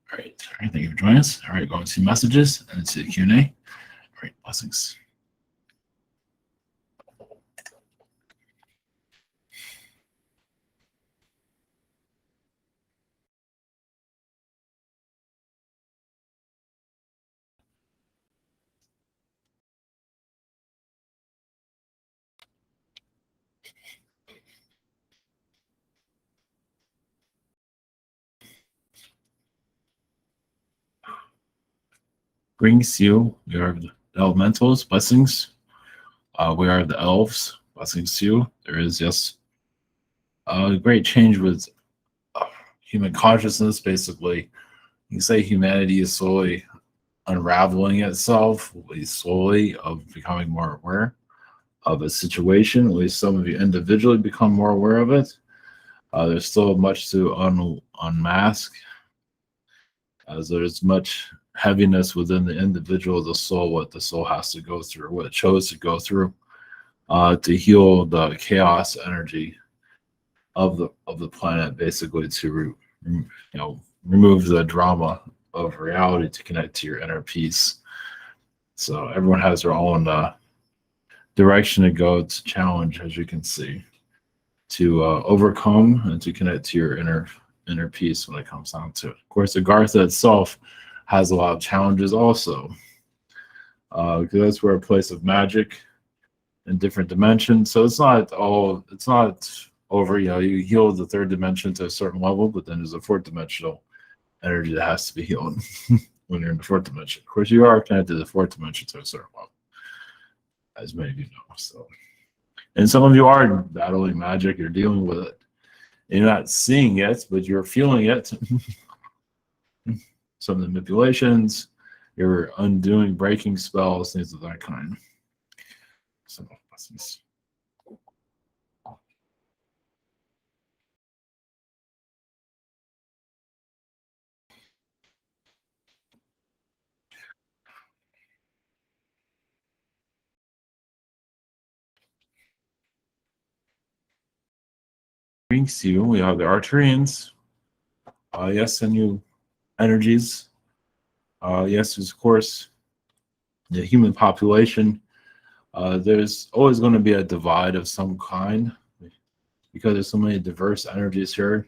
All right. Thank you for joining us. All right, going to messages and to the Q&A. All right, blessings. Brings you. We are the elementals, blessings. We are the elves, blessings to you. There is, yes, a great change with human consciousness, basically. You can say humanity is slowly unraveling itself, slowly of becoming more aware of a situation. At least some of you individually become more aware of it. There's still much to unmask, as there's much heaviness within the individual, the soul, what the soul has to go through, what it chose to go through to heal the chaos energy of the planet, basically to remove the drama of reality to connect to your inner peace. So everyone has their own direction to go, to challenge, as you can see, to overcome and to connect to your inner peace when it comes down to it. Of course, Agartha itself has a lot of challenges also, because that's where a place of magic in different dimensions. So it's not over. You heal the third dimension to a certain level, but then there's a fourth dimensional energy that has to be healed when you're in the fourth dimension. Of course, you are connected to the fourth dimension to a certain level, as many of you know. So, and some of you are battling magic. You're dealing with it. You're not seeing it, but you're feeling it. Some of the manipulations, you're undoing, breaking spells, things of that kind. So, blessings. Brings you. We have the Arcturians. Yes, and new energies. Yes, of course, the human population. There's always going to be a divide of some kind because there's so many diverse energies here.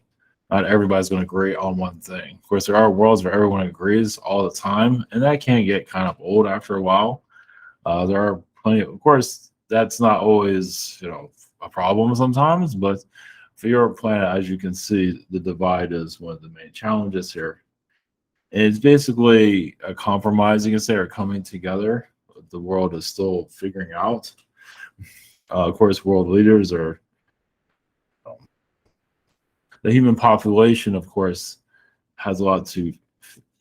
Not everybody's going to agree on one thing. Of course, there are worlds where everyone agrees all the time, and that can get kind of old after a while. There are plenty. Of course, that's not always a problem sometimes, but for your planet, as you can see, the divide is one of the main challenges here. And it's basically a compromise, you can say, or coming together. The world is still figuring out. Of course, world leaders are the human population, of course, has a lot to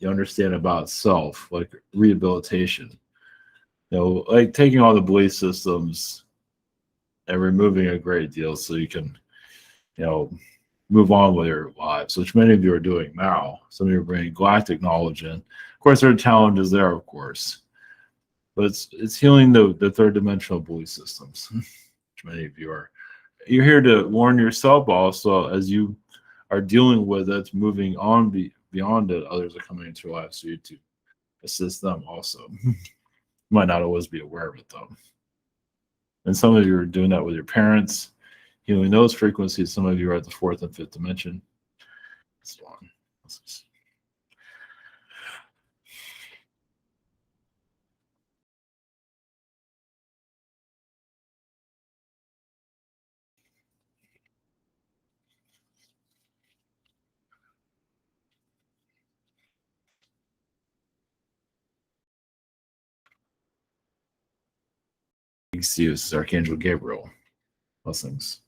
understand about self, like rehabilitation. Like taking all the belief systems and removing a great deal so you can, move on with your lives, which many of you are doing now. Some of you are bringing galactic knowledge in. Of course, there are challenges there, of course, but it's healing the third dimensional belief systems, which many of you are. You're here to warn yourself also as you are dealing with it, moving on beyond it. Others are coming into your life, so you to assist them also. You might not always be aware of it though. And some of you are doing that with your parents, healing those frequencies. Some of you are at the fourth and fifth dimension. So on. This Archangel Gabriel. Blessings.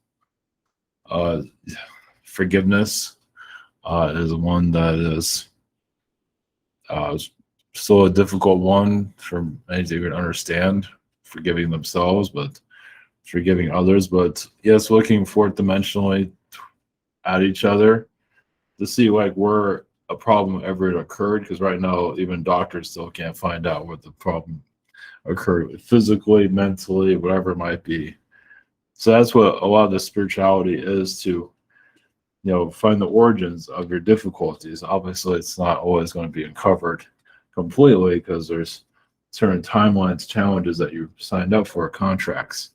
Forgiveness is one that is still a difficult one for many to even understand. Forgiving themselves, but forgiving others. But yes, looking fourth dimensionally at each other to see like where a problem ever occurred, because right now even doctors still can't find out what the problem occurred physically, mentally, whatever it might be. So that's what a lot of the spirituality is, to find the origins of your difficulties. Obviously, it's not always going to be uncovered completely because there's certain timelines, challenges that you signed up for, contracts.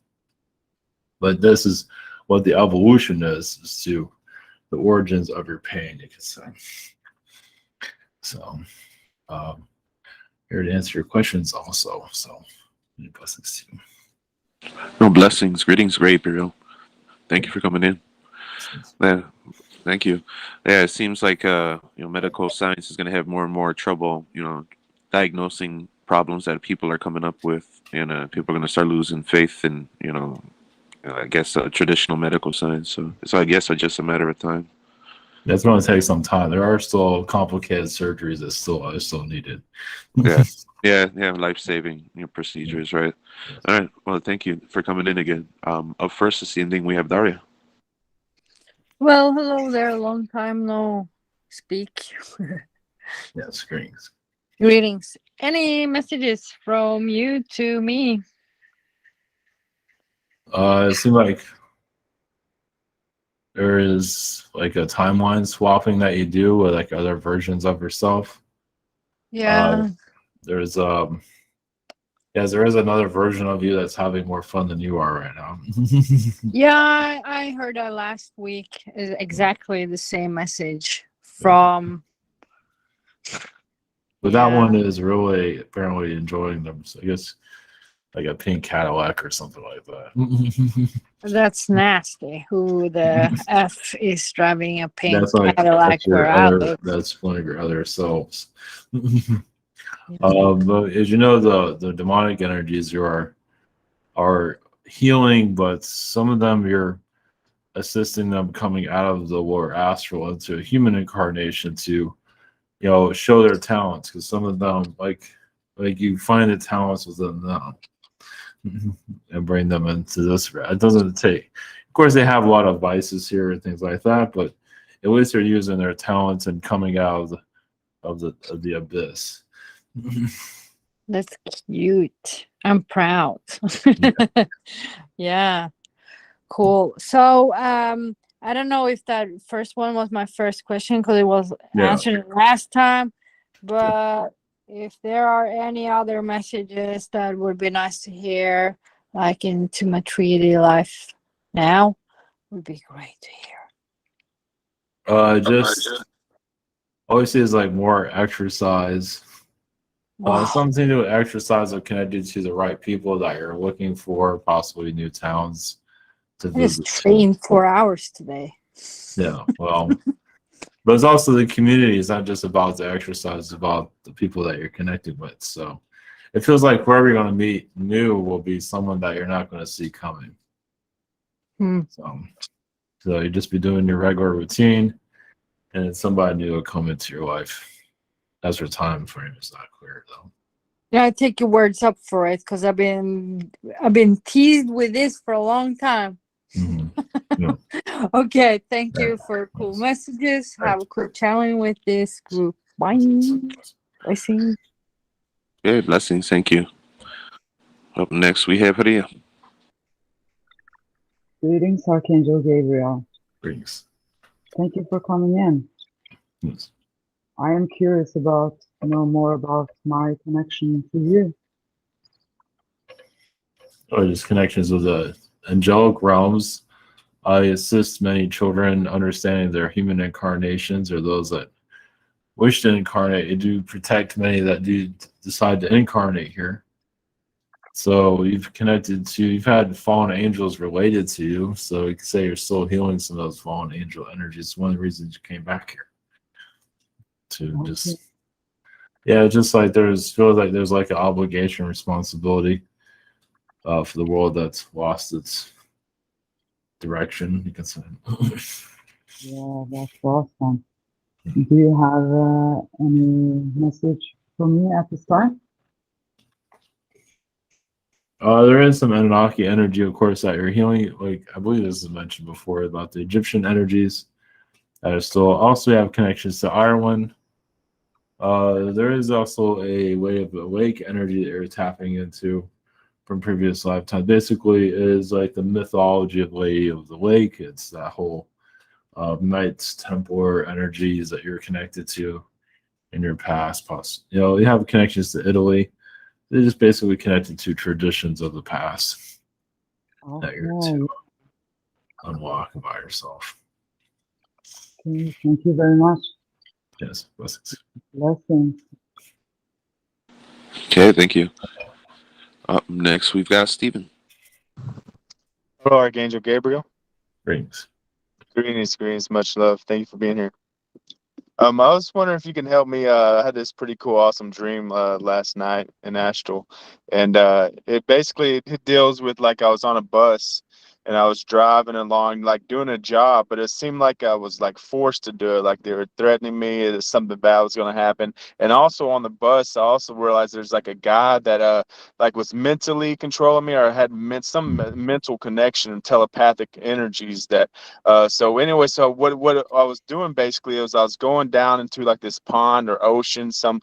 But this is what the evolution is to the origins of your pain, you could say. So, here to answer your questions also. So, many blessings to you. No, blessings. Greetings, Gabriel. Thank you for coming in. Yeah, thank you. Yeah, it seems like medical science is going to have more and more trouble, diagnosing problems that people are coming up with, and people are going to start losing faith in, I guess traditional medical science. So I guess it's just a matter of time. That's going to take some time. There are still complicated surgeries that are still needed. Yeah, life-saving procedures, right? Yes. All right. Well, thank you for coming in again. Up first this evening we have Daria. Well, hello there. Long time no speak. Yes, greetings. Greetings. Any messages from you to me? It seems like there is like a timeline swapping that you do with like other versions of yourself. Yeah. There's yes, there is another version of you that's having more fun than you are right now. Yeah, I heard that last week. Is exactly the same message from. But that one is really apparently enjoying them. So I guess like a pink Cadillac or something like that. That's nasty. Who the F is driving a pink That's like Cadillac that's one of your other selves. But as you know, the demonic energies are healing, but some of them you're assisting them coming out of the lower astral into a human incarnation to show their talents, because some of them like you find the talents within them and bring them into this. It doesn't take, of course, they have a lot of vices here and things like that, but at least they're using their talents and coming out of the abyss. That's cute. I'm proud. Yeah. Cool. So I don't know if that first one was my first question because it was answered last time, but if there are any other messages that would be nice to hear, like into my 3D life now, would be great to hear. Just obviously is like more exercise. Something to do with exercise are connected to the right people that you're looking for, possibly new towns to visit. I just trained 4 hours today. Yeah, well, but it's also the community. It's not just about the exercise; it's about the people that you're connected with. So it feels like whoever you're going to meet new will be someone that you're not going to see coming. So you just be doing your regular routine, and somebody new will come into your life. As your time frame is not clear though. Yeah, I take your words up for it because I've been teased with this for a long time. Yeah. Okay, thank you for cool messages. Have a cool challenge with this group. Bye. Blessings. Yeah, blessings. Thank you. Up next we have Ria. Greetings, Archangel Gabriel. Greetings. Thank you for coming in. Yes. I am curious about more about my connection to you. Just connections with the angelic realms. I assist many children understanding their human incarnations or those that wish to incarnate. I do protect many that do decide to incarnate here. So you've had fallen angels related to you. So you can say you're still healing some of those fallen angel energies. One of the reasons you came back here. Just like feels like there's like an obligation, responsibility for the world that's lost its direction, you can say. Yeah, that's awesome. Do you have any message for me at this time? There is some Anunnaki energy, of course, that you're healing. Like I believe this was mentioned before about the Egyptian energies that are still. Also, we have connections to Ireland. There is also a way of awake energy that you're tapping into from previous lifetime. Basically, it is like the mythology of Lady of the Lake. It's that whole Knights Templar energies that you're connected to in your past. You know, you have connections to Italy. They're just basically connected to traditions of the past that you're Okay. to unlock by yourself. Okay. Thank you very much. Yes, blessings. Blessings. Okay, thank you. Up next, we've got Stephen. Hello, Archangel Gabriel. Greetings. Greetings, much love. Thank you for being here. I was wondering if you can help me. I had this pretty cool, awesome dream last night in Astral, and it deals with like I was on a bus and I was driving along, like doing a job, but it seemed like I was like forced to do it, like they were threatening me that something bad was going to happen. And also on the bus, I also realized there's like a guy that like was mentally controlling me or had some mental connection, telepathic energies that so anyway, so what I was doing basically is I was going down into like this pond or ocean, some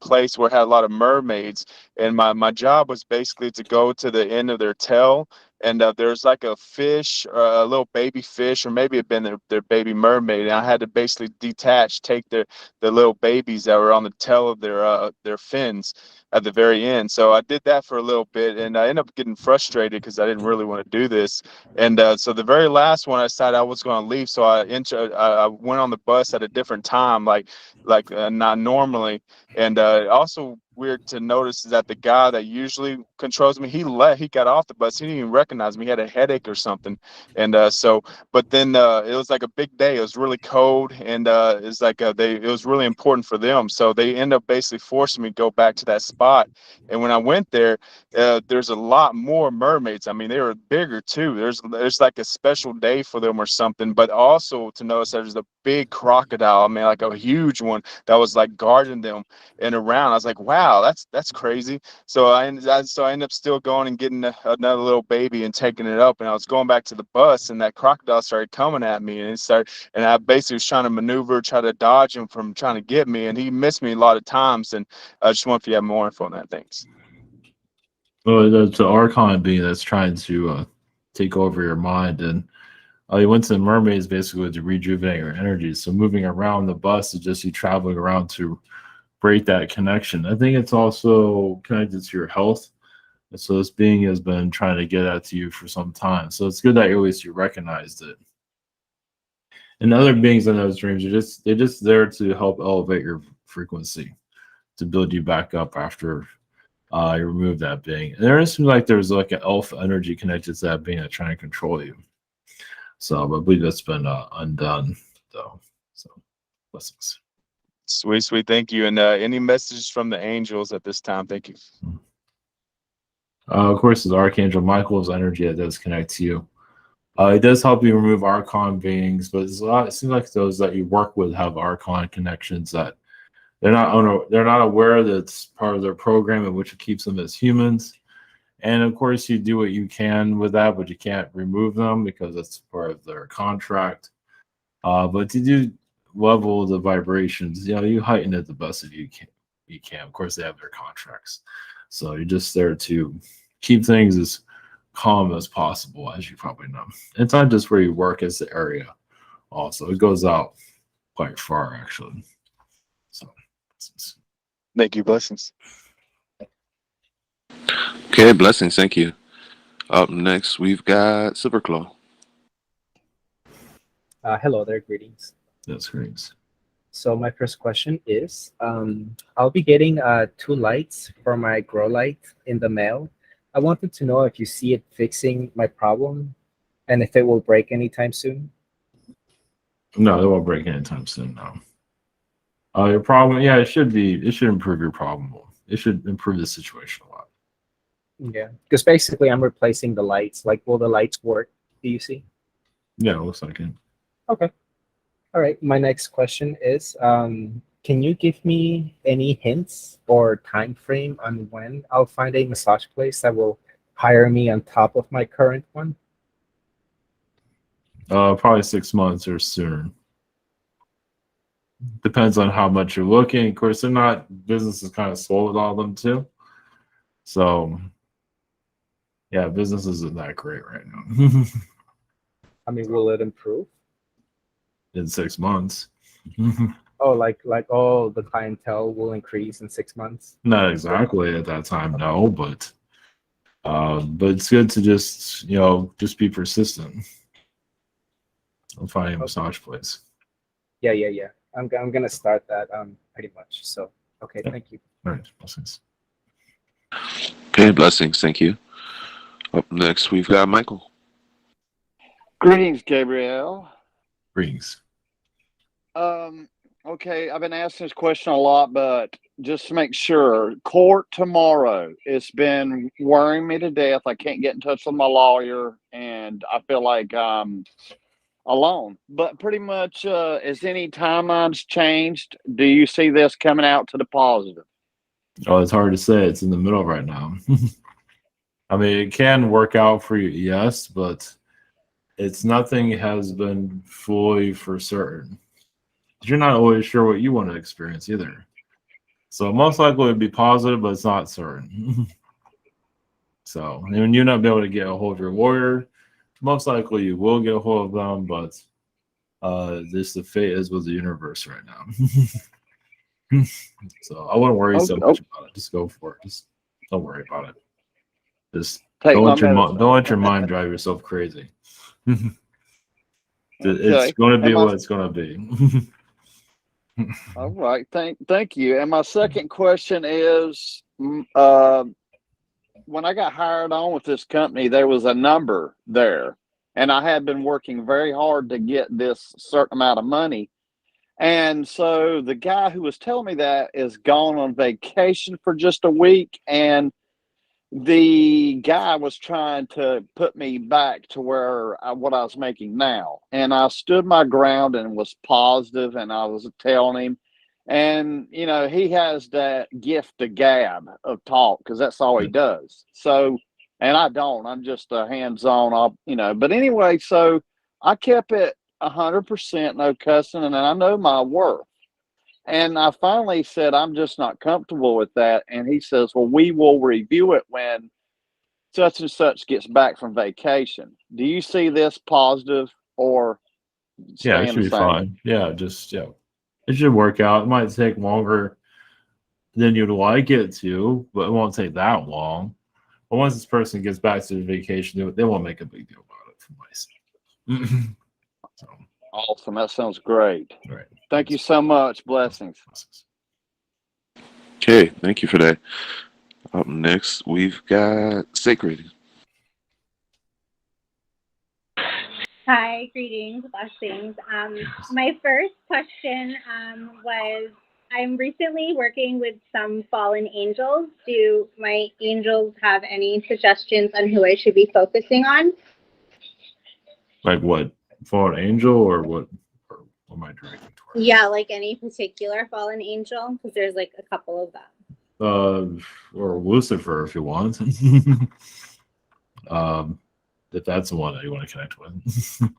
place where it had a lot of mermaids, and my job was basically to go to the end of their tail, and there's like a fish, a little baby fish, or maybe it been their baby mermaid, and I had to basically take the little babies that were on the tail of their fins at the very end. So I did that for a little bit, and I ended up getting frustrated because I didn't really want to do this. And so the very last one, I decided I was going to leave. So I went on the bus at a different time, like not normally. And also weird to notice is that the guy that usually controls me, he got off the bus. He didn't even recognize me. He had a headache or something. And but then it was like a big day. It was really cold, and it's like it was really important for them. So they end up basically forcing me to go back to that spot. And when I went there, there's a lot more mermaids. I mean, they were bigger too. There's like a special day for them or something. But also to notice there's a big crocodile. I mean, like a huge one that was like guarding them and around. I was like, wow, that's crazy. So I ended up still going and getting another little baby and taking it up. And I was going back to the bus, and that crocodile started coming at me, and I basically was trying to try to dodge him from trying to get me, and he missed me a lot of times. And I just wonder if you have more info on that. Thanks. Well, it's an Archon being that's trying to take over your mind, and you went to the mermaids basically to rejuvenate your energy. So moving around the bus is just you traveling around to break that connection. I think it's also connected to your health. And so this being has been trying to get that to you for some time. So it's good that at least you recognized it. And other beings in those dreams they're just there to help elevate your frequency, to build you back up after you remove that being. And there seems like there's like an elf energy connected to that being that's trying to control you. So I believe that's been undone, though. So blessings. Sweet. Thank you. And any messages from the angels at this time? Thank you. Of course, the Archangel Michael's energy that does connect to you. It does help you remove Archon beings, but it seems like those that you work with have Archon connections that they're not aware that it's part of their program, in which it keeps them as humans. And of course, you do what you can with that, but you can't remove them because that's part of their contract. But to do level the vibrations, you heighten it the best that you can. Of course, they have their contracts, so you're just there to keep things as calm as possible, as you probably know. It's not just where you work; it's the area. Also, it goes out quite far, actually. So, Thank you. Blessings. Okay, blessings. Thank you. Up next, we've got Silverclaw. Hello there, greetings. that's great. So my first question is, I'll be getting 2 lights for my grow light in the mail. I wanted to know if you see it fixing my problem and if it will break anytime soon. No, it won't break anytime soon. No. Your problem, it should improve your problem. It should improve the situation a lot. Yeah, because basically I'm replacing the lights. Like, will the lights work? Do you see? Yeah, it looks like it. Okay. All right. My next question is, can you give me any hints or time frame on when I'll find a massage place that will hire me on top of my current one? Probably 6 months or sooner. Depends on how much you're looking. Of course, business is kind of slow with all of them too. So, yeah, business isn't that great right now. I mean, will it improve? in 6 months. Oh, like all the clientele will increase in 6 months. Not exactly at that time, no, but it's good to just just be persistent. I'm finding a massage place. Yeah. I'm gonna start that pretty much. So okay, Yeah. thank you. All right, blessings. Okay, blessings. Thank you. Up next, we've got Michael. Greetings, Gabriel. Greetings. Okay, I've been asking this question a lot, but just to make sure, court tomorrow. It's been worrying me to death. I can't get in touch with my lawyer, and I feel like I'm alone. But pretty much, has any timelines changed? Do you see this coming out to the positive? Oh, it's hard to say. It's in the middle right now. I mean, it can work out for you, yes, but it's nothing has been fully for certain. You're not always sure what you want to experience either. So most likely it'd be positive, but it's not certain. So when you're not be able to get a hold of your lawyer, most likely you will get a hold of them, but this the fate is with the universe right now. So I wouldn't worry so much about it. Just go for it. Just don't worry about it. Just don't let your mind drive yourself crazy. It's going to be what it's going to be. All right, thank you. And my second question is, when I got hired on with this company, there was a number there, and I had been working very hard to get this certain amount of money. And so the guy who was telling me that is gone on vacation for just a week, and the guy was trying to put me back to what I was making now. And I stood my ground and was positive, and I was telling him, and he has that gift of gab of talk, because that's all he does. So, and I don't. I'm just a hands-on, But anyway, so I kept it 100%, no cussing, and I know my worth. And I finally said, I'm just not comfortable with that. And he says, well, we will review it when such and such gets back from vacation. Do you see this positive or Yeah, it should be fine. Yeah, it should work out. It might take longer than you'd like it to, but it won't take that long. But once this person gets back to the vacation, they won't make a big deal about it from my side. So, awesome. That sounds great. all right. Thank you so much. Blessings. Okay, thank you for that. Up next, we've got Sacred. Hi, greetings, blessings. My first question was, I'm recently working with some fallen angels. Do my angels have any suggestions on who I should be focusing on? Like what? Fallen angel or what? Or what am I directing towards? Yeah, like any particular fallen angel, because there's like a couple of them. Or Lucifer if you want. If that's the one that you want to connect with.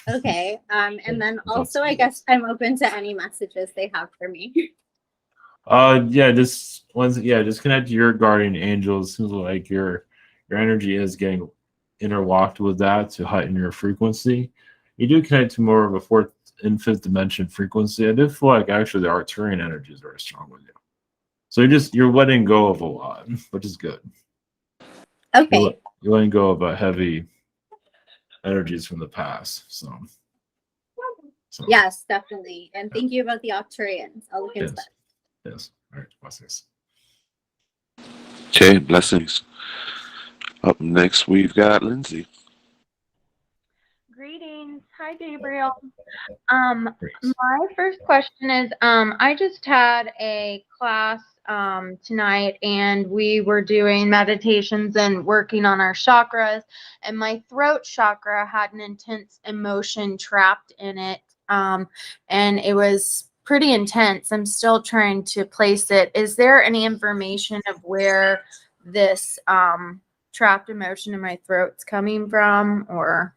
Okay. And then also, I guess I'm open to any messages they have for me. Just connect to your guardian angels. Seems like your energy is getting interlocked with that to heighten your frequency. You do connect to more of a fourth and fifth dimension frequency. I do feel like actually the Arcturian energy is very strong with you. So you're letting go of a lot, which is good. Okay. You're letting go of heavy energies from the past. So Yes, definitely. And thank you about the Arcturians. I'll look into that. Yes. All right. Blessings. Okay, blessings. Up next, we've got Lindsay. Greetings. Hi, Gabriel. My first question is, I just had a class tonight, and we were doing meditations and working on our chakras, and my throat chakra had an intense emotion trapped in it, and it was pretty intense. I'm still trying to place it. Is there any information of where this trapped emotion in my throat's coming from, or?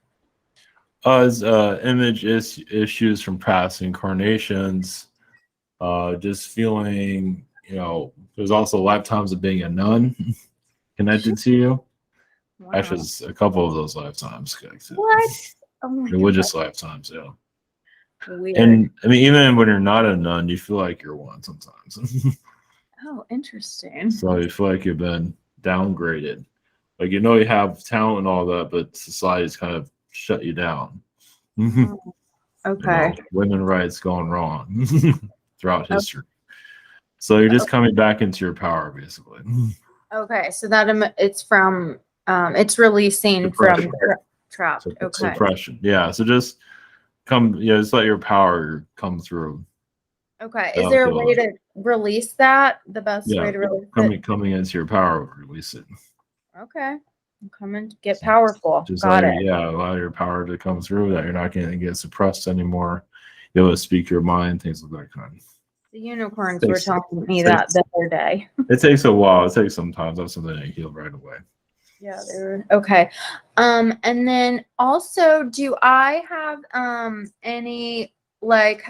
As image issues from past incarnations, just feeling, there's also lifetimes of being a nun connected to you. Wow. Actually, it's a couple of those lifetimes. What? Oh my religious God. lifetimes, yeah. Weird. And I mean, even when you're not a nun, you feel like you're one sometimes. Oh, interesting. So you feel like you've been downgraded. Like, you know, you have talent and all that, but society's kind of shut you down. You Okay. know, women rights gone wrong throughout history. So you're just coming back into your power, basically. Okay. So that it's from it's releasing from Depression. trapped. Okay. Suppression. Yeah. So just just let your power come through. Okay. Is there a way to release that? The best way to release it? Coming into your power, release it. Okay. Come and get powerful. Just Got it. allow your power to come through, that you're not going to get suppressed anymore. You're able to speak your mind, things of that kind. The unicorns were telling me that the other day. It takes a while. It takes some time. That's something that you heal right away. Yeah, they were okay. And then also, do I have any what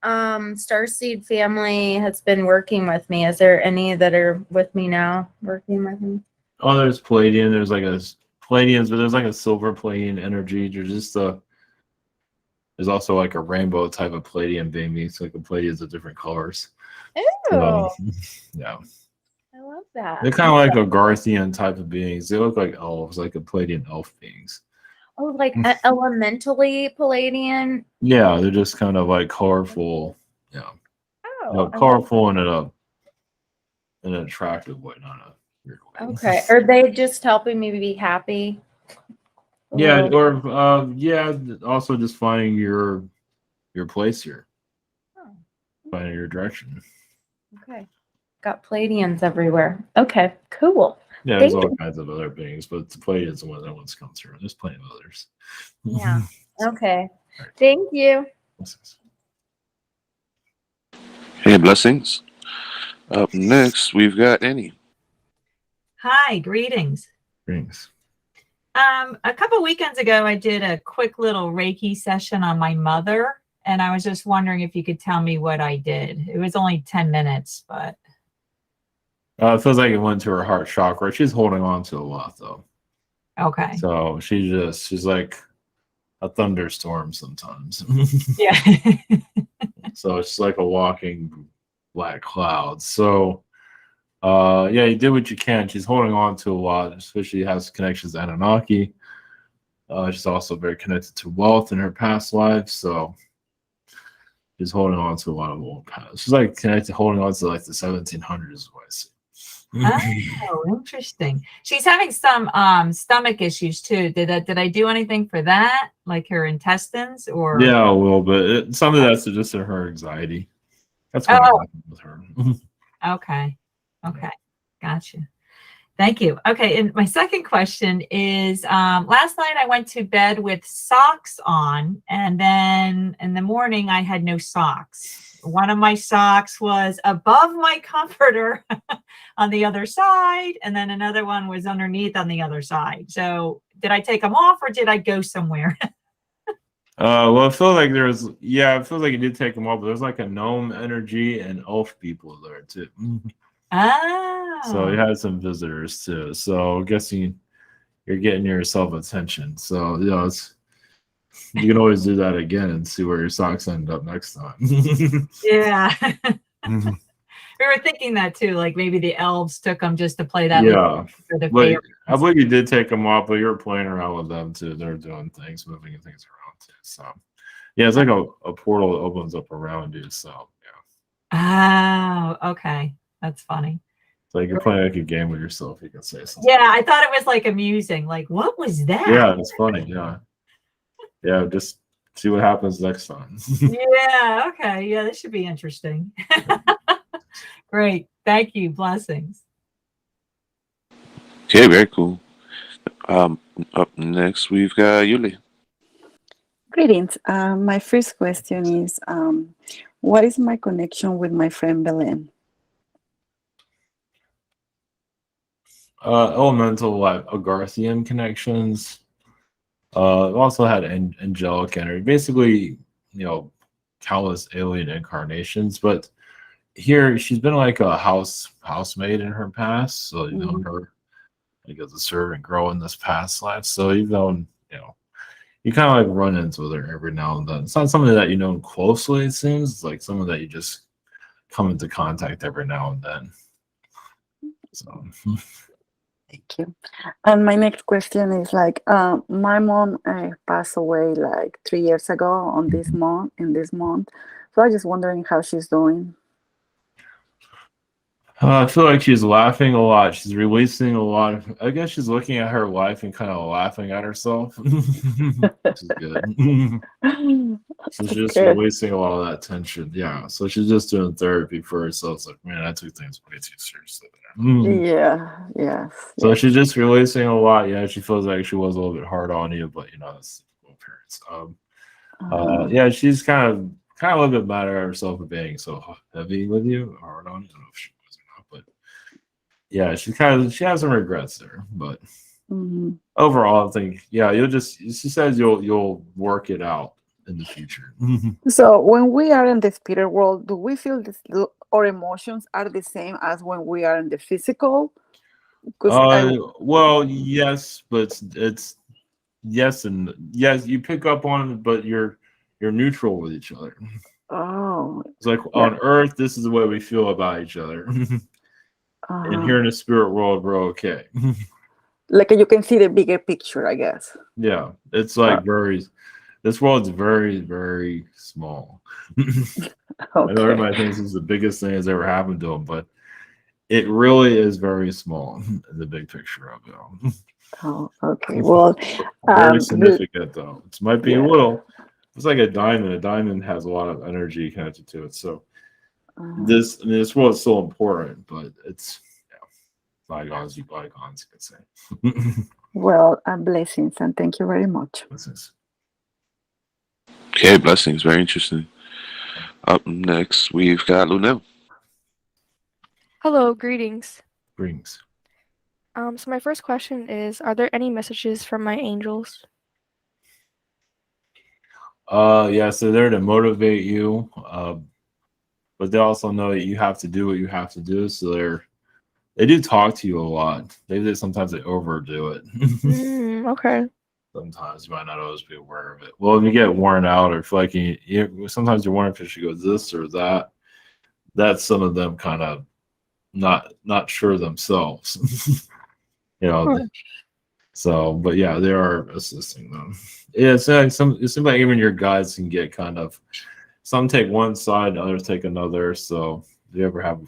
starseed family has been working with me? Is there any that are with me now working with me? Oh, there's Palladian. There's like a Palladians, but there's like a silver Palladian energy. There's also like a rainbow type of Palladian baby. It's like the Palladians of different colors. Ew. Yeah. I love that. They're kind of like a Garthian type of beings. They look like elves, like a Palladian elf beings. Oh, like elementally Palladian? Yeah, they're just kind of like colorful. Yeah. Oh. Colorful in an attractive way, not a weird way. Okay. Are they just helping me be happy? Yeah, or also just finding your place here. Oh. Finding your direction. Okay. Got Palladians everywhere. Okay, cool. Yeah, there's all kinds of other beings, but the Palladians is the one that one's come through. There's plenty of others. Yeah. Okay. Thank you. Hey, blessings. Up next, we've got Annie. Hi, greetings. Greetings. A couple weekends ago, I did a quick little Reiki session on my mother, and I was just wondering if you could tell me what I did. It was only 10 minutes, but... It feels like it went to her heart chakra. She's holding on to a lot, though. Okay. So she's like a thunderstorm sometimes. Yeah. So it's like a walking black cloud. So you did what you can. She's holding on to a lot, especially has connections to Anunnaki. She's also very connected to wealth in her past lives. So she's holding on to a lot of old past. She's like connected, holding on to like the 1700s, is what I see. Oh, interesting. She's having some stomach issues too. Did I do anything for that? Like her intestines or? Yeah, a little bit. Some of that's just her anxiety. That's what happened with her. Okay. Okay. Gotcha. Thank you. Okay. And my second question is, last night I went to bed with socks on, and then in the morning I had no socks. One of my socks was above my comforter on the other side, and then another one was underneath on the other side. So did I take them off or did I go somewhere? Well, I feel like it feels like you did take them off, but there's like a gnome energy and elf people there too. Oh. So you had some visitors too. So I'm guessing you're getting yourself attention. So you can always do that again and see where your socks end up next time. Yeah. We were thinking that too, like maybe the elves took them just to play that. Yeah. For the But I believe you did take them off, but you were playing around with them too. They're doing things, moving things around too. So yeah, it's like a portal that opens up around you. So yeah. Oh, okay. That's funny. So you can play like a game with yourself, you can say something. Yeah, I thought it was like amusing. Like, what was that? Yeah, it's funny. Yeah. Yeah, just see what happens next time. Yeah, okay. Yeah, this should be interesting. Great. Thank you. Blessings. Okay, very cool. Up next, we've got Yuli. Greetings. My first question is, what is my connection with my friend Belen? Elemental, like Agarthian connections. Also had angelic energy. Basically, countless alien incarnations. But here, she's been like a housemaid in her past. So her like as a servant grow in this past life. So you've known, you kind of like run into her every now and then. It's not something that you know closely, it seems. It's like someone that you just come into contact every now and then. So Thank you. And my next question is like, my mom passed away like 3 years ago on this month, in this month. So I'm just wondering how she's doing. I feel like she's laughing a lot. She's releasing a lot of, I guess she's looking at her life and kind of laughing at herself, which is good. So she's just Good. releasing a lot of that tension. Yeah. So she's just doing therapy for herself. It's like, man, I took things way too seriously there. Yeah, yes. So yes. she's just releasing a lot. Yeah, she feels like she was a little bit hard on you, but you know, that's parents. Yeah, she's kind of a little bit mad at herself for being so heavy with you, hard on you. I don't know if she was or not, but yeah, she has some regrets there. But overall, I think she says you'll work it out in the future. So when we are in the spirit world, do we feel our emotions are the same as when we are in the physical? Well, yes, but it's yes and yes. You pick up on it, but you're neutral with each other. Oh, it's like on Earth, this is the way we feel about each other, and here in the spirit world, we're okay. Like you can see the bigger picture, I guess. Yeah, it's like this world's very, very small. I know everybody thinks this is the biggest thing that's ever happened to them, but it really is very small in the big picture of it all. Oh, okay. Well, very significant though. It might be a little. It's like a diamond. A diamond has a lot of energy connected to it. So this world is still important, but it's bygones be bygones, you could say. Well, blessings and thank you very much. Blessings. Okay, blessings. Very interesting. Up next, we've got Lunel. Hello, greetings. Greetings. So my first question is, are there any messages from my angels? Yeah, so they're to motivate you, but they also know that you have to do what you have to do. So they do talk to you a lot. Sometimes they overdo it. Okay. Sometimes you might not always be aware of it. Well, if you get worn out or feel like sometimes you're wondering if you should go this or that. That's some of them kind of not sure themselves. So, but yeah, they are assisting them. Yeah, it seems like even your guides can get kind of, some take one side, others take another. So if you ever have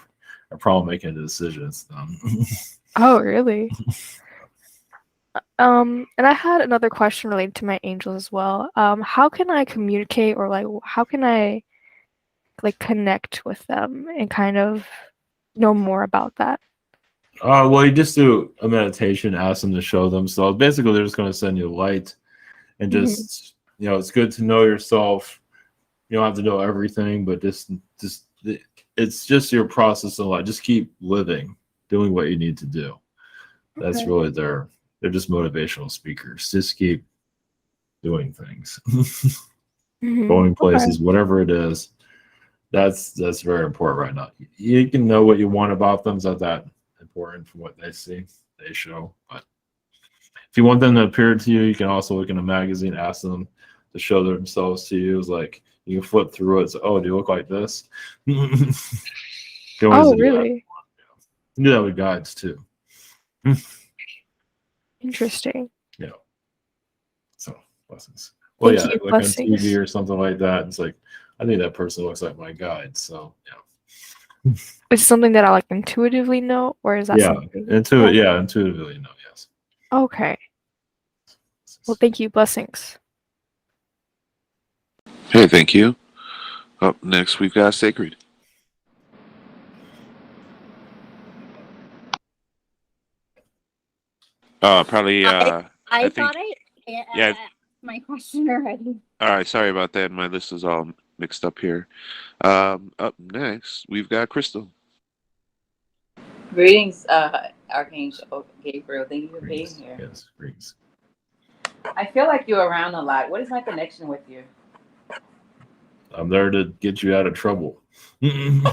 a problem making decisions, Oh, really? And I had another question related to my angels as well. How can I communicate, or like how can I like connect with them and kind of know more about that? Well, you just do a meditation, ask them to show themselves. Basically, they're just going to send you light, and just it's good to know yourself. You don't have to know everything, but it's just your process of life. Just keep living, doing what you need to do. That's really they're just motivational speakers. Just keep doing things, going places, whatever it is. That's very important right now. You can know what you want about them. It's not that important from what they show. But if you want them to appear to you, you can also look in a magazine, ask them to show themselves to you. It's like you can flip through it. It's like, oh, do you look like this? Oh, really? You do that with guides too. Interesting. Yeah. So blessings. Well, Thank you, like blessings. on TV or something like that. It's like, I think that person looks like my guide. So yeah. Is it something that I like intuitively know, or is that something? Intuitively know, yes. Okay. Well, thank you. Blessings. Hey, thank you. Up next, we've got Sacred. Probably. I think, thought I my question already. All right, sorry about that. My list is all mixed up here. Up next, we've got Crystal. Greetings, Archangel Gabriel. Thank you for being here. Yes, greetings. I feel like you're around a lot. What is my connection with you? I'm there to get you out of trouble. I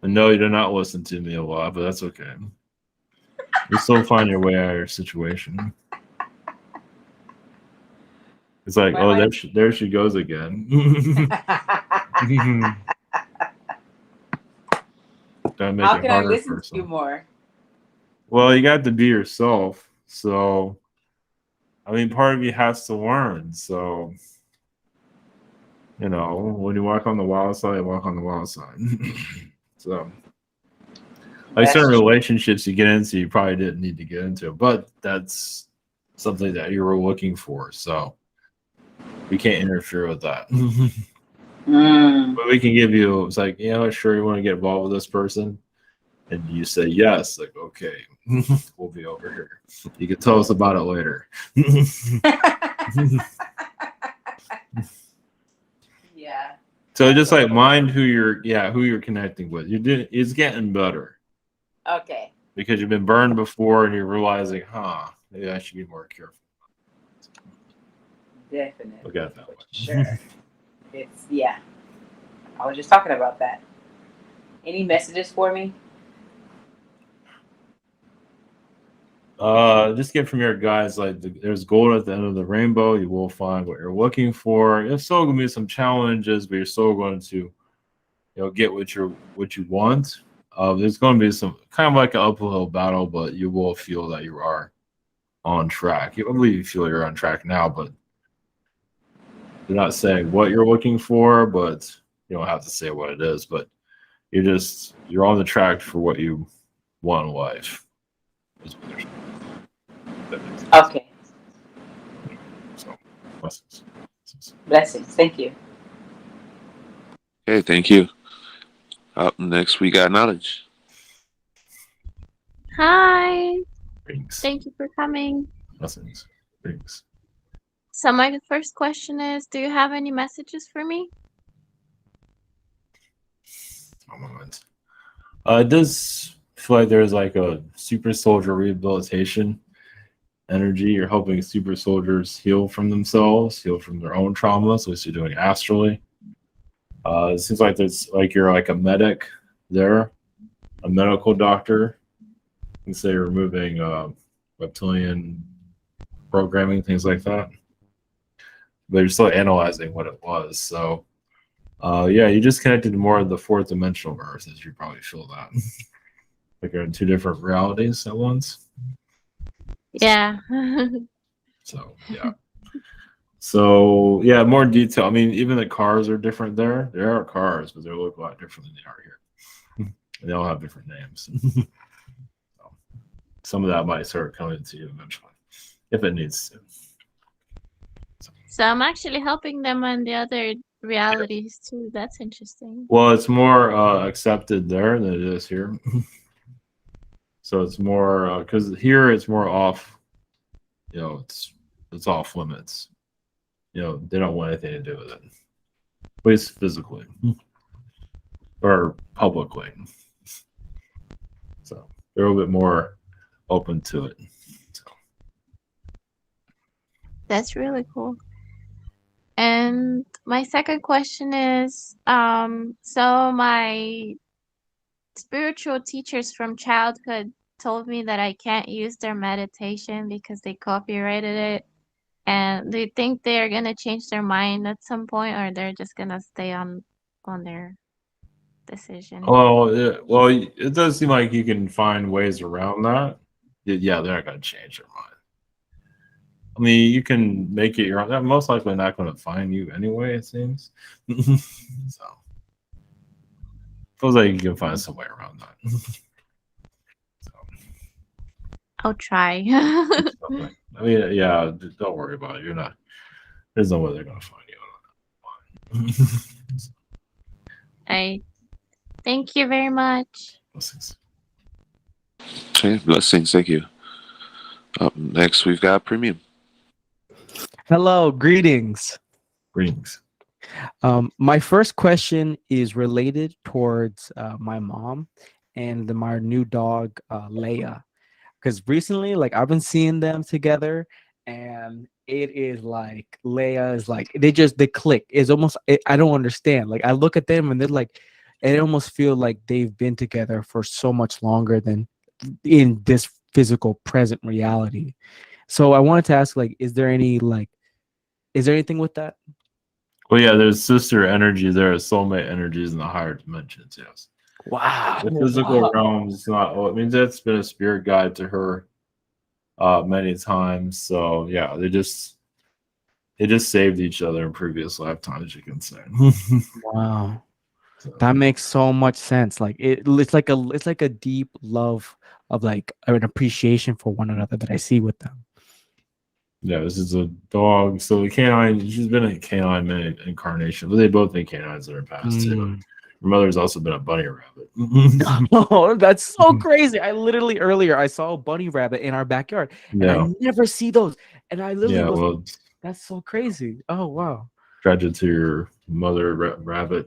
know you do not listen to me a lot, but that's okay. You still find your way out of your situation. It's like, Why oh, am I- there she goes again. Gotta make How it can I harder listen for to you some. more? Well, you got to be yourself. So, I mean, part of you has to learn. So, you know, when you walk on the wild side, you walk on the wild side. So, like certain relationships you get into, you probably didn't need to get into, but that's something that you were looking for. So, we can't interfere with that. But we can give you, it's like, sure, you want to get involved with this person? And you say yes, like, okay, we'll be over here. You can tell us about it later. Yeah. So just like mind who you're connecting with. It's getting better. Okay. Because you've been burned before and you're realizing, maybe I should be more careful. Definitely. Look at it that way. Sure. Yeah. I was just talking about that. Any messages for me? Just get from your guys, like there's gold at the end of the rainbow. You will find what you're looking for. There's still gonna be some challenges, but you're still going to, get what you want. There's going to be some kind of like an uphill battle, but you will feel that you are on track. I believe you feel you're on track now, but they're not saying what you're looking for, but you don't have to say what it is. But you're on the track for what you want in life. Okay. So, blessings. Blessings. Thank you. Okay, thank you. Up next, we got Knowledge. Hi. Thanks. Thank you for coming. Blessings. Thanks. So my first question is, do you have any messages for me? One moment. It does feel like there's like a super soldier rehabilitation energy. You're helping super soldiers heal from themselves, heal from their own traumas, which you're doing astrally. It seems like you're like a medic there, a medical doctor. You can say you're removing reptilian programming, things like that. But you're still analyzing what it was. So, you just connected to more of the fourth dimensional Earth, as you probably feel that. Like you're in two different realities at once. Yeah. So, yeah. So, yeah, more detail. I mean, even the cars are different there. There are cars, but they look a lot different than they are here. And they all have different names. So, some of that might start coming to you eventually, if it needs to. So I'm actually helping them on the other realities too. That's interesting. Well, it's more accepted there than it is here. So it's more because here it's more off. It's off limits. They don't want anything to do with it, at least physically or publicly. So they're a little bit more open to it. So. That's really cool. And my second question is, so my spiritual teachers from childhood told me that I can't use their meditation because they copyrighted it. And do you think they're gonna change their mind at some point, or they're just gonna stay on their decision? Well, it does seem like you can find ways around that. Yeah, they're not going to change their mind. I mean, you can make it your own. They're most likely not going to find you anyway, it seems. So, feels like you can find some way around that. So. I'll try. I mean, yeah, don't worry about it. There's no way they're going to find you. I thank you very much. Blessings. Okay, blessings. Thank you. Up next, we've got Premium. Hello, greetings. Greetings. My first question is related towards my mom and my new dog, Leia. Because recently, like, I've been seeing them together, and it is like Leia is like they click. It's almost I don't understand. Like, I look at them and they're like, it almost feel like they've been together for so much longer than in this physical present reality. So I wanted to ask, like, is there any like Is there anything with that? Well, yeah, there's sister energies. There are soulmate energies in the higher dimensions. Yes. Wow. The physical realms is not. Well, it means that's been a spirit guide to her many times. So yeah, they just saved each other in previous lifetimes. You can say. Wow. That makes so much sense. Like it's like a deep love of like an appreciation for one another that I see with them. Yeah, this is a dog. So the canine, she's been a canine many incarnation, but they both been canines in her past too. Her mother's also been a bunny rabbit. Oh, that's so crazy. I literally earlier I saw a bunny rabbit in our backyard. And I never see those. And I literally was that's so crazy. Oh wow. Tragic to your mother rabbit.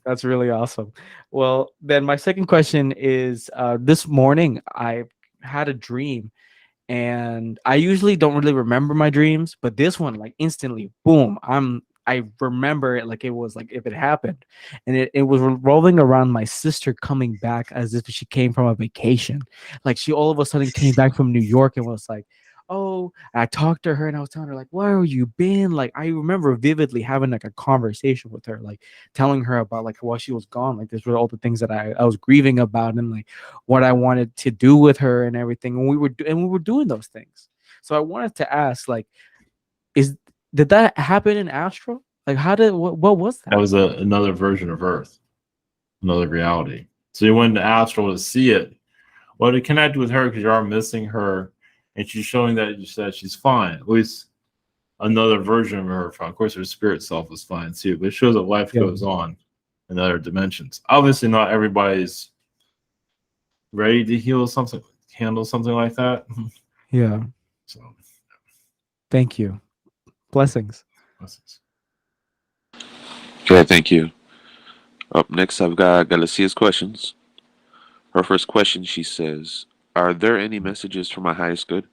That's really awesome. Well, then my second question is this morning I had a dream, and I usually don't really remember my dreams, but this one, like instantly, boom, I remember it like it was like if it happened. And it was revolving around my sister coming back as if she came from a vacation. Like she all of a sudden came back from New York and was like, oh, I talked to her and I was telling her like, where have you been? Like I remember vividly having like a conversation with her, like telling her about like while she was gone, like this were all the things that I was grieving about and like what I wanted to do with her and everything. And we were doing those things. So I wanted to ask, like, did that happen in Astral? Like what was that? That was another version of Earth, another reality. So you went to Astral to see it. Well, to connect with her because you are missing her. And she's showing that you said she's fine. At least another version of her. Of course, her spirit self is fine too. But it shows that life goes on in other dimensions. Obviously, not everybody's ready to handle something like that. Yeah. So, thank you. Blessings. Okay, thank you. Up next, I've got Galicia's questions. Her first question, she says, are there any messages for my highest good?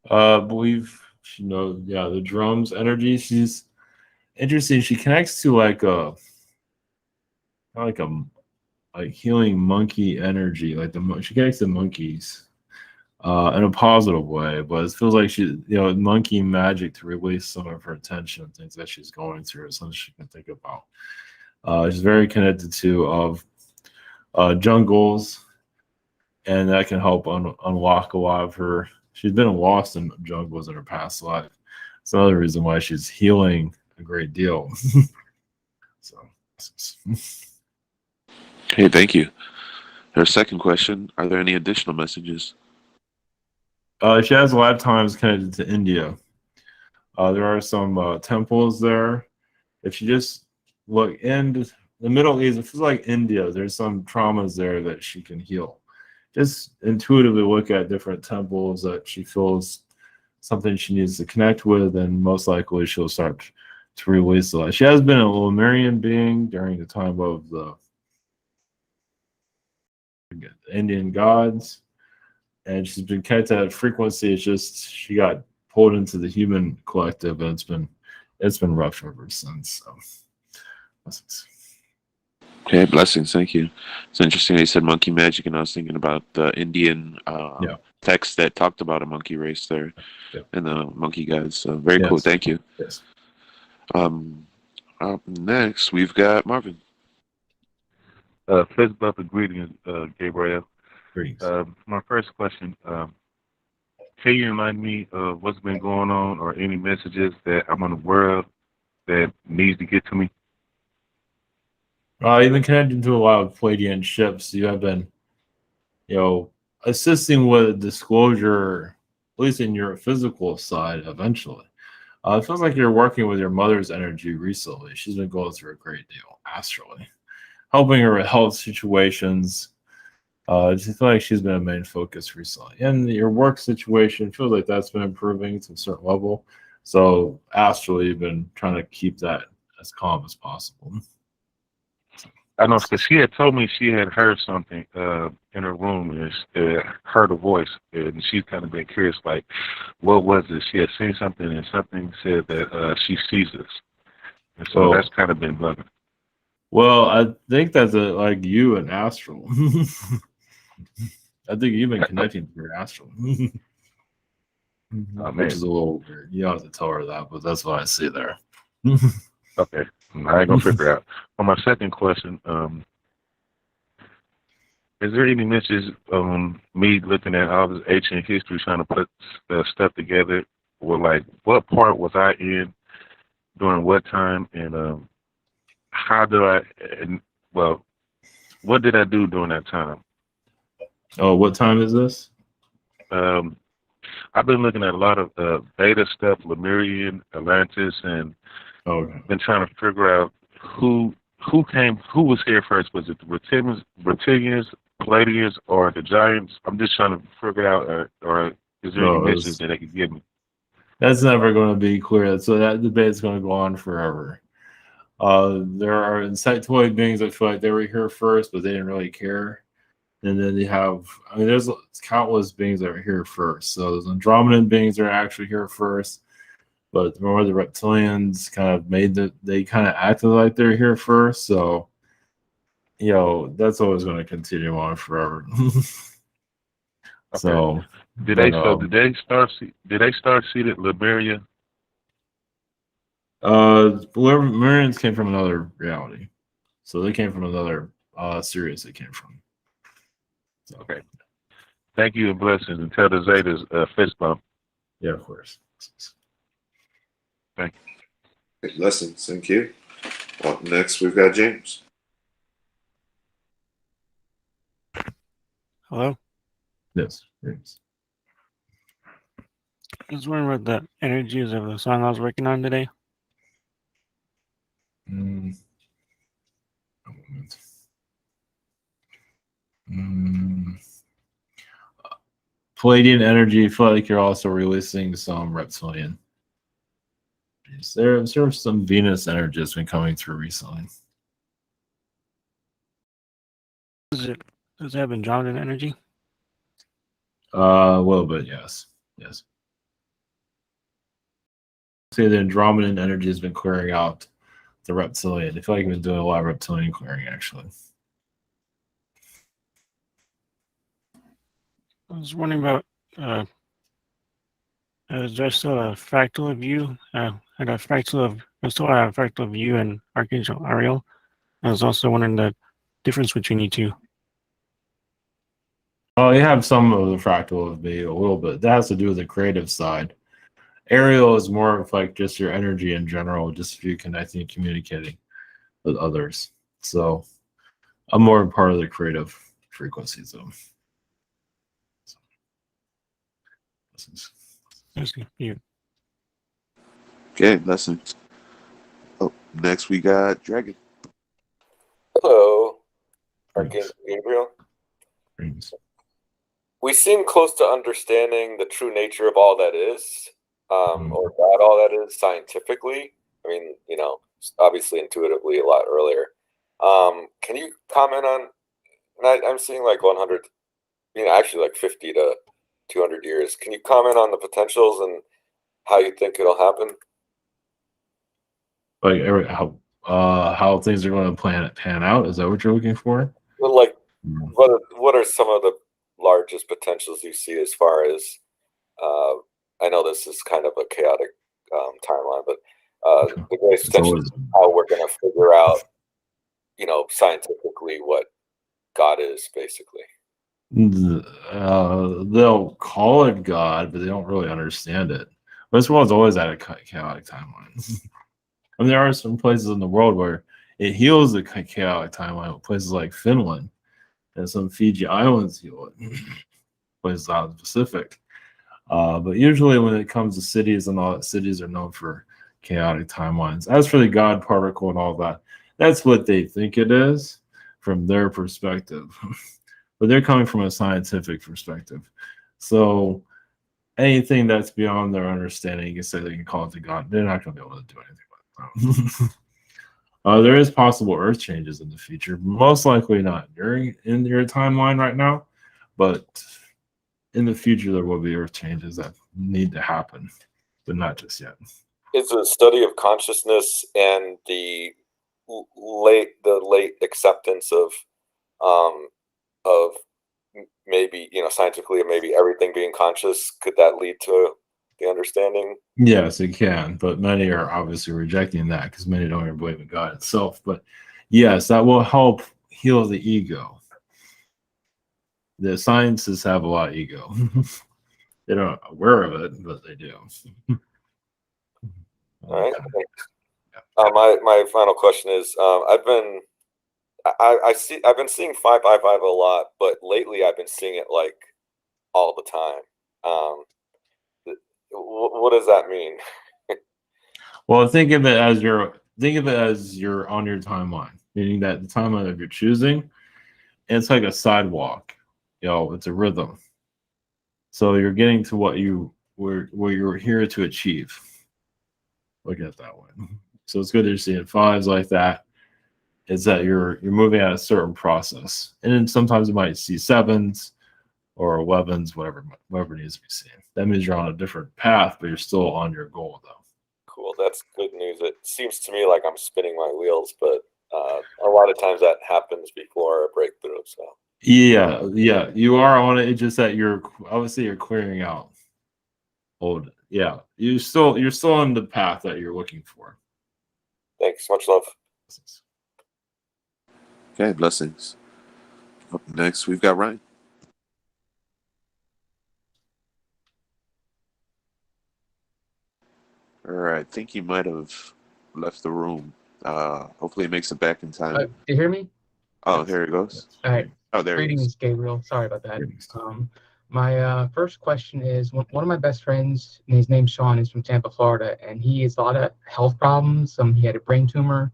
Believe she knows. Yeah, the drums energy. She's interesting. She connects to like a healing monkey energy. Like she connects to monkeys, in a positive way. But it feels like monkey magic to release some of her tension, things that she's going through, something she can think about. She's very connected to jungles. And that can help unlock a lot of her. She's been lost in jungles in her past life. It's another reason why she's healing a great deal. Okay, thank you. Her second question, are there any additional messages? She has lifetimes connected to India. There are some temples there. If you just look in the Middle East, it feels like India. There's some traumas there that she can heal. Just intuitively look at different temples that she feels something she needs to connect with, and most likely she'll start to release a lot. She has been a Lemurian being during the time of the Indian gods, and she's been connected to that frequency. It's just she got pulled into the human collective, and it's been rough ever since. So, blessings. Okay, blessings. Thank you. It's interesting. They said monkey magic, and I was thinking about the Indian text that talked about a monkey race there and the monkey guys. So very cool. Thank you. Yes. Up next, we've got Marvin. First bump of greetings, Gabriel. Greetings. My first question, can you remind me of what's been going on or any messages that I'm unaware of that needs to get to me? You've been connected to a lot of Pleiadian ships. You have been, assisting with disclosure, at least in your physical side, eventually. It feels like you're working with your mother's energy recently. She's been going through a great deal, astrally. Helping her with health situations. I just feel like she's been a main focus recently. And your work situation feels like that's been improving to a certain level. So astrally, you've been trying to keep that as calm as possible. I know, because she had told me she had heard something in her room and heard a voice, and she's kind of been curious, like, what was it? She had seen something, and something said that she sees us. And so that's kind of been bugging. Well, I think that's like you and Astral. I think you've been connecting to your Astral. Which is a little weird. You don't have to tell her that, but that's what I see there. Okay, I ain't gonna figure out. On my second question, is there any mentions me looking at all this ancient history, trying to put stuff together? Or like, what part was I in during what time, and how do I? And well, what did I do during that time? Oh, what time is this? I've been looking at a lot of Beta stuff, Lemurian, Atlantis, and been trying to figure out who was here first. Was it the Reptilians, Palladians, or the Giants? I'm just trying to figure out, or is there any messages that they could give me? That's never going to be clear. So that debate is going to go on forever. There are insectoid beings that feel like they were here first, but they didn't really care. And then you have, I mean, there's countless beings that are here first. So those Andromedan beings are actually here first. But remember, the reptilians kind of they kind of acted like they're here first. So, that's always going to continue on forever. So, did they start seeded Liberia? Lemurians came from another reality. So they came from another series they came from. So. Okay. Thank you and blessings. And tell the Zetas fist bump. Yeah, of course. Thank you. Blessings. Thank you. Up next, we've got James. Hello? Yes. James. I was wondering what the energies of the song I was working on today. Palladian energy, you feel like you're also releasing some reptilian. There's some Venus energy that's been coming through recently. Does it have Andromedan energy? A little bit, yes. Yes. See, the Andromedan energy has been clearing out the reptilian. I feel like you've been doing a lot of reptilian clearing, actually. I was wondering about, is there still a fractal of you? I still have a fractal of you and Archangel Ariel. I was also wondering the difference between you two. Oh, you have some of the fractal of me, a little bit. That has to do with the creative side. Ariel is more of like just your energy in general, just if you connecting and communicating with others. So I'm more a part of the creative frequencies though. You. Okay, blessings. Oh, next we got Dragon. Hello, Archangel Gabriel. We seem close to understanding the true nature of all that is, or not all that is scientifically. I mean, obviously intuitively a lot earlier. Can you comment on, and I'm seeing like 100, actually like 50 to 200 years. Can you comment on the potentials and how you think it'll happen? Like how things are going to pan out? Is that what you're looking for? Well, like, what are some of the largest potentials you see as far as? I know this is kind of a chaotic timeline, but the greatest potential is how we're going to figure out, scientifically what God is, basically. They'll call it God, but they don't really understand it. But this world's always at a chaotic timeline. I mean, there are some places in the world where it heals the chaotic timeline. Places like Finland and some Fiji Islands heal it. Places out in the Pacific. But usually when it comes to cities and all that, cities are known for chaotic timelines. As for the God particle and all that, that's what they think it is from their perspective. But they're coming from a scientific perspective. So anything that's beyond their understanding, you can say they can call it to God. They're not going to be able to do anything with it. There is possible Earth changes in the future. Most likely not in your timeline right now, but in the future there will be Earth changes that need to happen, but not just yet. It's a study of consciousness and the late acceptance of maybe scientifically maybe everything being conscious. Could that lead to the understanding? Yes, it can, but many are obviously rejecting that because many don't even believe in God itself. But yes, that will help heal the ego. The scientists have a lot of ego. They're not aware of it, but they do. All right. Thanks. My final question is, I've been seeing 555 a lot, but lately I've been seeing it like all the time. What does that mean? Well, think of it as you're on your timeline, meaning that the timeline of your choosing, it's like a sidewalk. It's a rhythm. So you're getting to what you're here to achieve. Look at it that way. So it's good that you're seeing fives like that. Is that you're moving at a certain process, and then sometimes you might see sevens or 11s, whatever needs to be seen. That means you're on a different path, but you're still on your goal, though. Cool. That's good news. It seems to me like I'm spinning my wheels, but a lot of times that happens before a breakthrough. So Yeah, you are on it. It's just that you're clearing out old. Yeah, you're still on the path that you're looking for. Thanks. Much love. Okay, blessings. Up next, we've got Ryan. All right, I think he might have left the room. Hopefully, he makes it back in time. Do you hear me? Oh, here he goes. All right. Oh, there he Greetings, is. Gabriel. Sorry about that. My first question is one of my best friends, and his name's Sean, is from Tampa, Florida, and he has a lot of health problems. He had a brain tumor.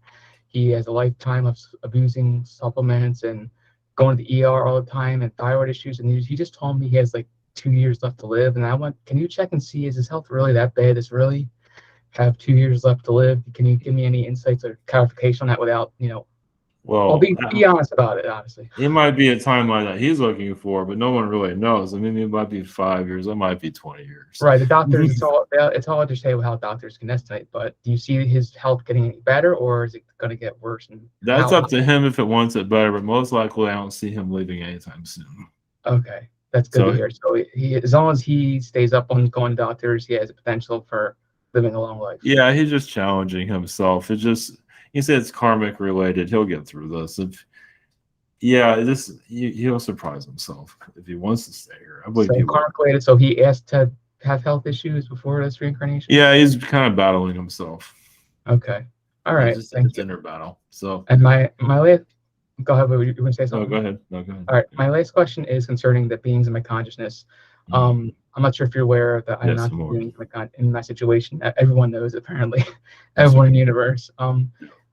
He has a lifetime of abusing supplements and going to the ER all the time and thyroid issues. And he just told me he has like 2 years left to live. And can you check and see, is his health really that bad? Does really have 2 years left to live? Can you give me any insights or clarification on that without, Well, I'll be honest about it, honestly. It might be a timeline that he's looking for, but no one really knows. I mean, it might be 5 years, it might be 20 years. Right, the doctors, it's all to say how doctors can estimate, but do you see his health getting any better, or is it going to get worse? And That's up to him if it wants it better, but most likely I don't see him leaving anytime soon. Okay, that's good to hear. So as long as he stays up on going to doctors, he has a potential for living a long life. Yeah, he's just challenging himself. He said it's karmic related. He'll get through this. He'll surprise himself if he wants to stay here. I believe So he will. karmic related. So he asked to have health issues before this reincarnation. Yeah, he's kind of battling himself. Okay, all right. It's an inner battle. So, and my last, go ahead. You want to say something? No, go ahead. No, go ahead. All right. My last question is concerning the beings in my consciousness. I'm not sure if you're aware that I'm not being in my situation. Everyone knows, apparently. Everyone in the universe.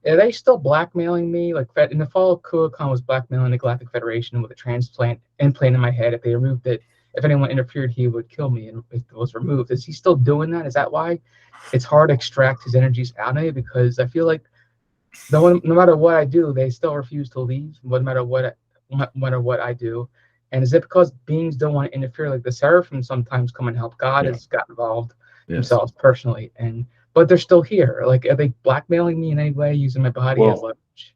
Are they still blackmailing me? Like in the fall of Kukulkan was blackmailing the Galactic Federation with a transplant implant in my head. If they removed it, if anyone interfered, he would kill me. And if it was removed, is he still doing that? Is that why it's hard to extract his energies out of me? Because I feel like no matter what I do, they still refuse to leave. No matter what I do. And is it because beings don't want to interfere? Like the seraphim sometimes come and help. God has got involved themselves personally, but they're still here. Like, are they blackmailing me in any way, using my body as leverage?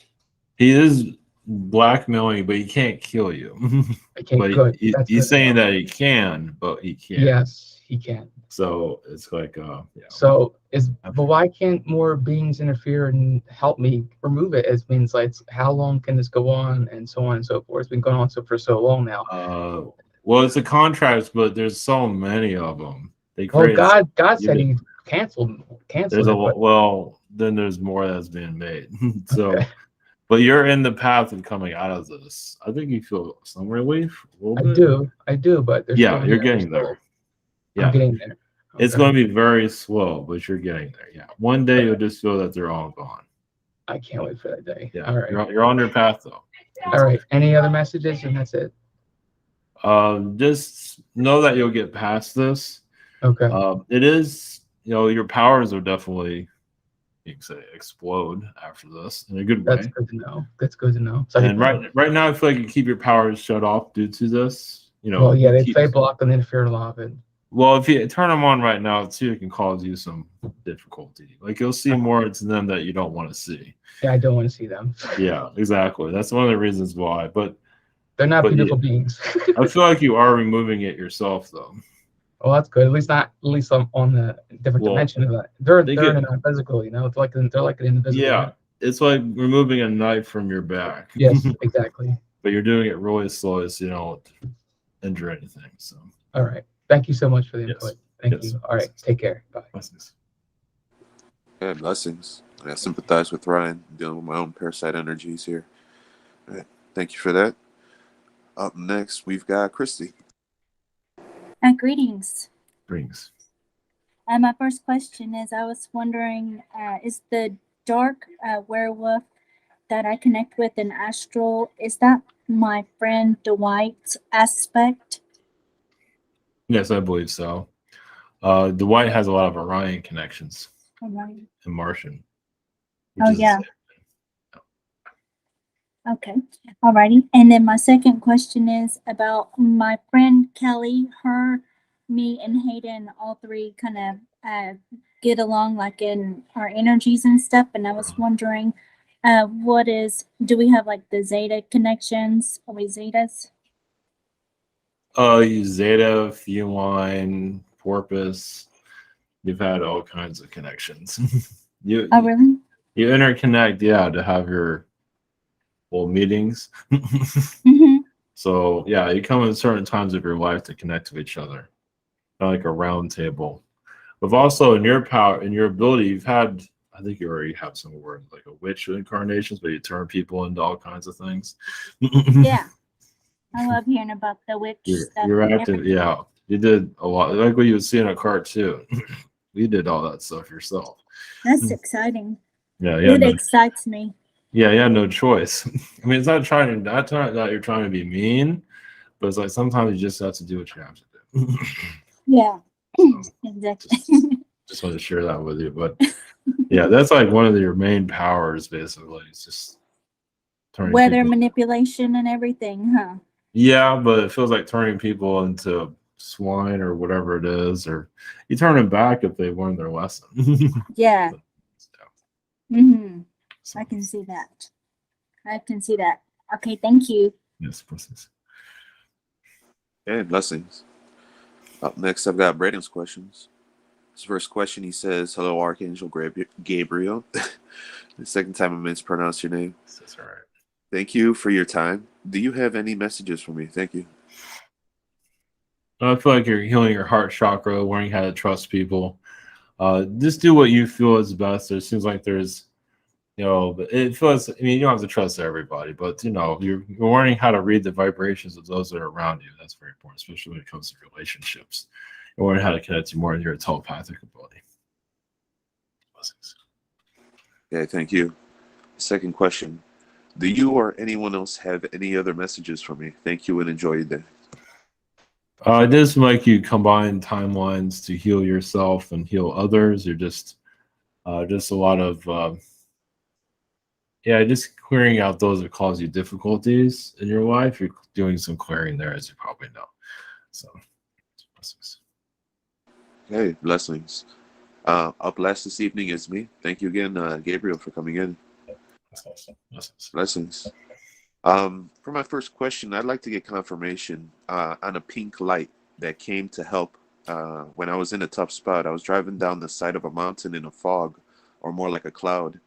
He is blackmailing, but he can't kill you. But he's saying that he can, but he can't. Yes, he can. So it's like, So but why can't more beings interfere and help me remove it? It means like, how long can this go on, and so on and so forth. It's been going on for so long now. Well, it's a contract, but there's so many of them. God said he canceled it. Then there's more that's being made. So, but you're in the path of coming out of this. I think you feel some relief. I do, but you're getting there. Yeah, I'm getting there. Okay. It's going to be very slow, but you're getting there. Yeah, one day you'll just feel that they're all gone. I can't wait for that day. Yeah, all right. You're on your path though. All right. Any other messages, and that's it. Just know that you'll get past this. Okay. It is, your powers are definitely, you can say, explode after this in a good way. That's good to know. That's good to know. So and right now, I feel like you keep your powers shut off due to this. Well, yeah, they say block and interfere a lot, but. Well, if you turn them on right now, too, it can cause you some difficulty. Like you'll see more to them that you don't want to see. Yeah, I don't want to see them. Yeah, exactly. That's one of the reasons why. But they're not beautiful beings. I feel like you are removing it yourself, though. Well, that's good. At least I'm on the different dimension of that. They're in a non-physical, you know. It's like they're like an invisible. Yeah, it's like removing a knife from your back. Yes, exactly. But you're doing it really slow, so you don't injure anything. So. All right. Thank you so much for the input. Thank Yes. you. All right. Take care. Bye. Blessings. Yeah, blessings. I sympathize with Ryan, dealing with my own parasite energies here. All right. Thank you for that. Up next, we've got Christy. Greetings. Greetings. My first question is, I was wondering, is the dark werewolf that I connect with in Astral, is that my friend Dwight's aspect? Yes, I believe so. Dwight has a lot of Orion connections. Orion. And Martian. Oh, yeah. Okay. Alrighty. And then my second question is about my friend Kelly. Me, and Hayden, all three kind of get along like in our energies and stuff. And I was wondering, do we have like the Zeta connections? Are we Zetas? Zeta, Feline, Porpoise. You've had all kinds of connections. Oh, really? You interconnect, yeah, to have your meetings. So yeah, you come at certain times of your life to connect to each other, kind of like a round table. But also in your power, in your ability, you've had, I think you already have some word like a witch incarnations, but you turn people into all kinds of things. Yeah, I love hearing about the witch stuff. You're active, yeah. You did a lot, like what you would see in a cartoon. You did all that stuff yourself. That's exciting. Yeah, It excites me. Yeah, you had no choice. I mean, it's not that you're trying to be mean, but it's like sometimes you just have to do what you have to do. Yeah, exactly. Just wanted to share that with you. But yeah, that's like one of your main powers, basically. It's just turning Weather people. manipulation and everything, huh? Yeah, but it feels like turning people into swine or whatever it is, or you turn them back if they've learned their lesson. Yeah. Mm-hmm. I can see that. Okay, thank you. Yes, blessings. Hey, blessings. Up next, I've got Braden's questions. His first question, he says, "Hello, Archangel Gabriel." The second time I mispronounced your name. That's all right. Thank you for your time. Do you have any messages for me? Thank you. I feel like you're healing your heart chakra, learning how to trust people. Just do what you feel is best. It seems like there's, but it feels, I mean, you don't have to trust everybody, but, you're learning how to read the vibrations of those that are around you. That's very important, especially when it comes to relationships. You're learning how to connect more to your telepathic ability. Blessings. Okay, thank you. Second question. Do you or anyone else have any other messages for me? Thank you and enjoy your day. It does make you combine timelines to heal yourself and heal others. You're just a lot of, just clearing out those that cause you difficulties in your life. You're doing some clearing there, as you probably know. So, blessings. Hey, blessings. Up last this evening is me. Thank you again, Gabriel, for coming in. Blessings. For my first question, I'd like to get confirmation on a pink light that came to help when I was in a tough spot. I was driving down the side of a mountain in a fog, or more like a cloud.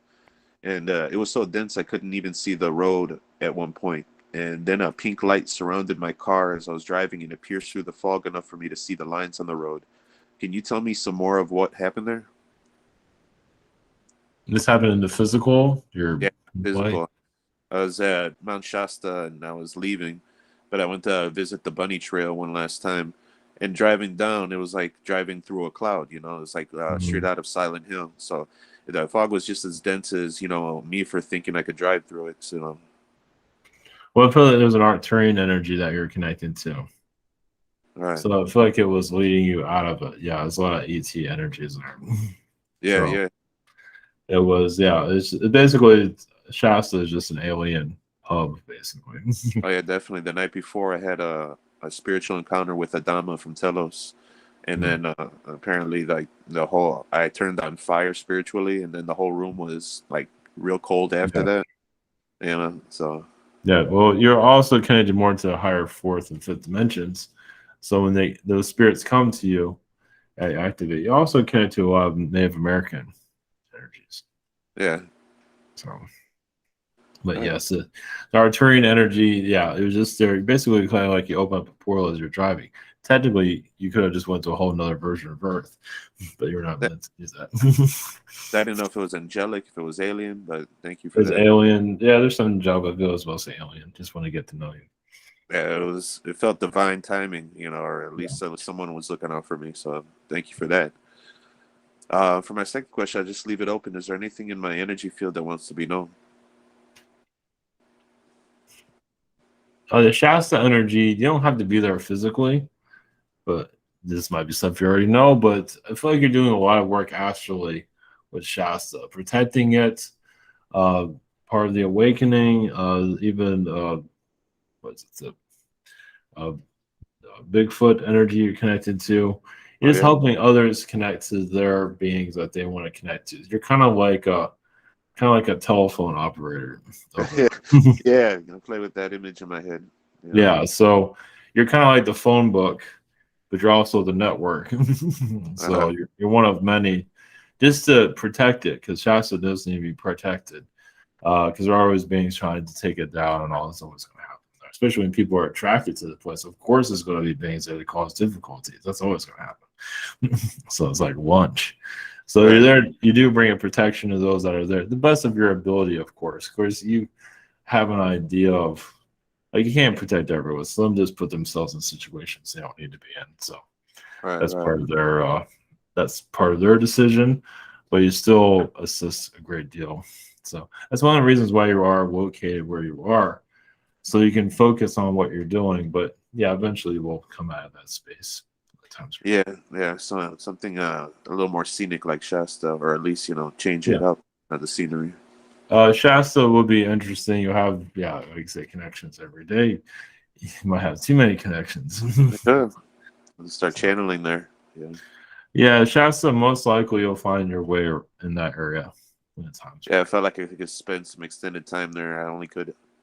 And it was so dense I couldn't even see the road at one point. And then a pink light surrounded my car as I was driving, and it pierced through the fog enough for me to see the lines on the road. Can you tell me some more of what happened there? This happened in the physical? Yeah, physical. I was at Mount Shasta and I was leaving, but I went to visit the bunny trail one last time. And driving down, it was like driving through a cloud, it was like straight out of Silent Hill. So the fog was just as dense as, me for thinking I could drive through it. So, well, I feel like there's an Arcturian energy that you're connected to. All right. So I feel like it was leading you out of it. Yeah, there's a lot of ET energies there. Yeah, So, yeah. It was, it's basically Shasta is just an alien hub, basically. Oh yeah, definitely. The night before I had a spiritual encounter with Adama from Telos. And then apparently like I turned on fire spiritually, and then the whole room was like real cold after that. So yeah, well, you're also connected more to the higher fourth and fifth dimensions. So when those spirits come to you, activate. You also connect to a lot of Native American energies. Yeah. So, but Right. yes, the Arcturian energy, yeah, it was just there. Basically, kind of like you open up a portal as you're driving. Technically, you could have just went to a whole nother version of Earth, but you're not meant to use that. I didn't know if it was angelic, if it was alien, but thank you for There's that. alien. Yeah, there's some job, but it was mostly alien. Just want to get to know you. Yeah, it felt divine timing, or at least someone was looking out for me. So thank you for that. For my second question, I just leave it open. Is there anything in my energy field that wants to be known? The Shasta energy, you don't have to be there physically, but this might be stuff you already know. But I feel like you're doing a lot of work astrally with Shasta, protecting it, part of the awakening, even what's it, Bigfoot energy you're connected to. You're just helping others connect to their beings that they want to connect to. You're kind of like a telephone operator. Yeah, gonna play with that image in my head. Yeah, so you're kind of like the phone book, but you're also the network. So you're one of many, just to protect it, because Shasta does need to be protected, because there are always beings trying to take it down, and all this always going to happen. Especially when people are attracted to the place. Of course, there's going to be beings that cause difficulties. That's always going to happen. So it's like lunch. So you're there. You do bring a protection to those that are there, the best of your ability, of course. Of course, you have an idea of. Like, you can't protect everyone. Some just put themselves in situations they don't need to be in. So that's part of their decision, but you still assist a great deal. So that's one of the reasons why you are located where you are, so you can focus on what you're doing. But yeah, eventually we'll come out of that space. Yeah. So something a little more scenic like Shasta, or at least change it up, the scenery. Shasta will be interesting. You have, like I say, connections every day. You might have too many connections. Start channeling there. Yeah, Shasta, most likely you'll find your way in that area when it's time. Yeah, I felt like I could spend some extended time there. I only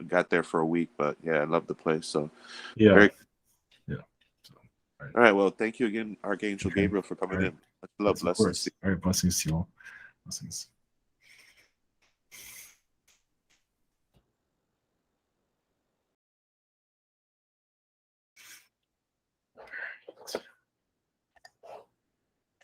got there for a week, but yeah, I love the place. So yeah. All right. Well, thank you again, Archangel Gabriel, for coming in. Much love, blessings. All right, blessings to you all. Blessings.